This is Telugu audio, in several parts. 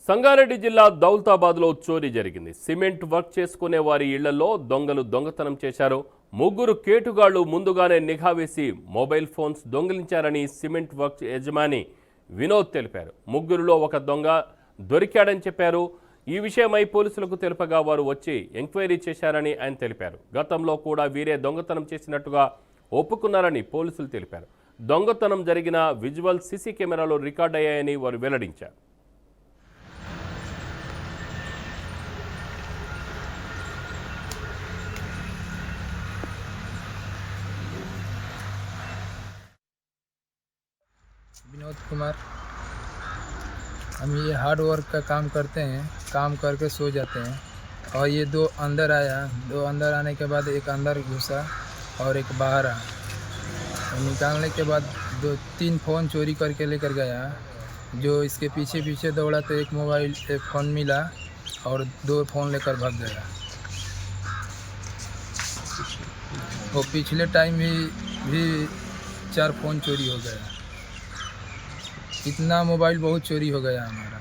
సంగారెడ్డి జిల్లా దౌలతాబాద్లో చోరీ జరిగింది. సిమెంట్ వర్క్ చేసుకునే వారి ఇళ్లలో దొంగలు దొంగతనం చేశారు. ముగ్గురు కేటుగాళ్లు ముందుగానే నిఘా వేసి మొబైల్ ఫోన్స్ దొంగిలించారని సిమెంట్ వర్క్ యజమాని వినోద్ తెలిపారు. ముగ్గురులో ఒక దొంగ దొరికాడని చెప్పారు. ఈ విషయమై పోలీసులకు తెలుపగా వారు వచ్చి ఎంక్వైరీ చేశారని ఆయన తెలిపారు. గతంలో కూడా వీరే దొంగతనం చేసినట్టుగా ఒప్పుకున్నారని పోలీసులు తెలిపారు. దొంగతనం జరిగిన విజువల్ సీసీ కెమెరాలో రికార్డ్ అయ్యాయని వారు వెల్లడించారు. विनोद कुमार, हम ये हार्ड वर्क का काम करते हैं, काम करके सो जाते हैं और ये दो अंदर आया, दो अंदर आने के बाद एक अंदर घुसा और एक बाहर आ और निकालने के बाद 2-3 फ़ोन चोरी करके लेकर गया। जो इसके पीछे पीछे दौड़ा तो एक फ़ोन मिला और 2 फ़ोन लेकर भाग गया। वो पिछले टाइम भी 4 फ़ोन चोरी हो गया। इतना मोबाइल बहुत चोरी हो गया हमारा।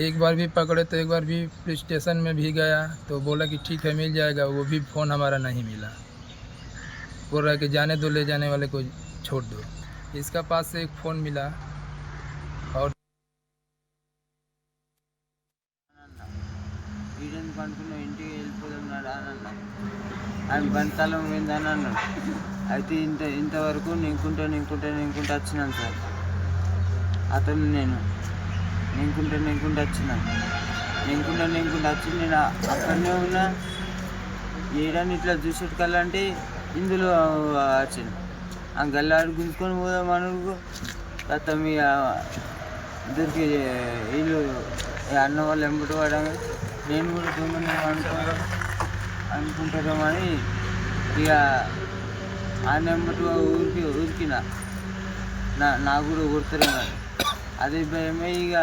एक बार भी पकड़े तो एक बार भी पुलिस स्टेशन में भी गया तो बोला कि ठीक है मिल जाएगा, वो भी फ़ोन हमारा नहीं मिला। बोल रहा है कि जाने दो, ले जाने वाले को छोड़ दो। इसका पास से एक फ़ोन मिला और అయితే ఇంతవరకు నింకుంటా వచ్చినాను సార్. అతను నేను నింకుంటా వచ్చినాను. నింకుంటా వచ్చి నేను అక్కడనే ఉన్నా. ఏడాన్ని ఇట్లా చూసేట్టుకెళ్ళంటే ఇందులో వచ్చింది. ఆ గల్లాడు గుంజుకొని పోదాం అనుకో అతను మీ దొరికి వీళ్ళు అన్న వాళ్ళు ఎంబటి పడగా నేను కూడా దొంగని అనుకుంటారేమని ఇక ఆ నెంబటి ఊరికిన నా కూడా కొడతారేమని అదే భయమే. ఇక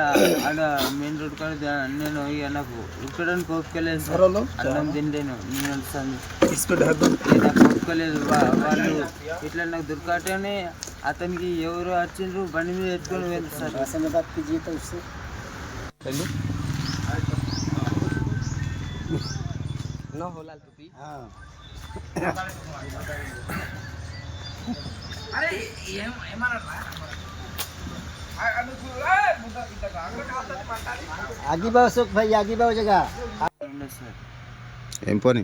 ఆడ మెయిన్ రోడ్ కాడ నేను ఇక నాకు ఉక్కడానికి ఓపికలేదు సార్. అన్నం తినలేను, నేను నాకు ఓపికలేదు. వాళ్ళు ఇట్లా నాకు దొరకటనే అతనికి ఎవరు వచ్చిండ్రు బండి మీద ఎత్తుకొని వెళ్తారు సార్. आगे बाव सुख भाई, आगे बाव जगह సార్ ఏం పని?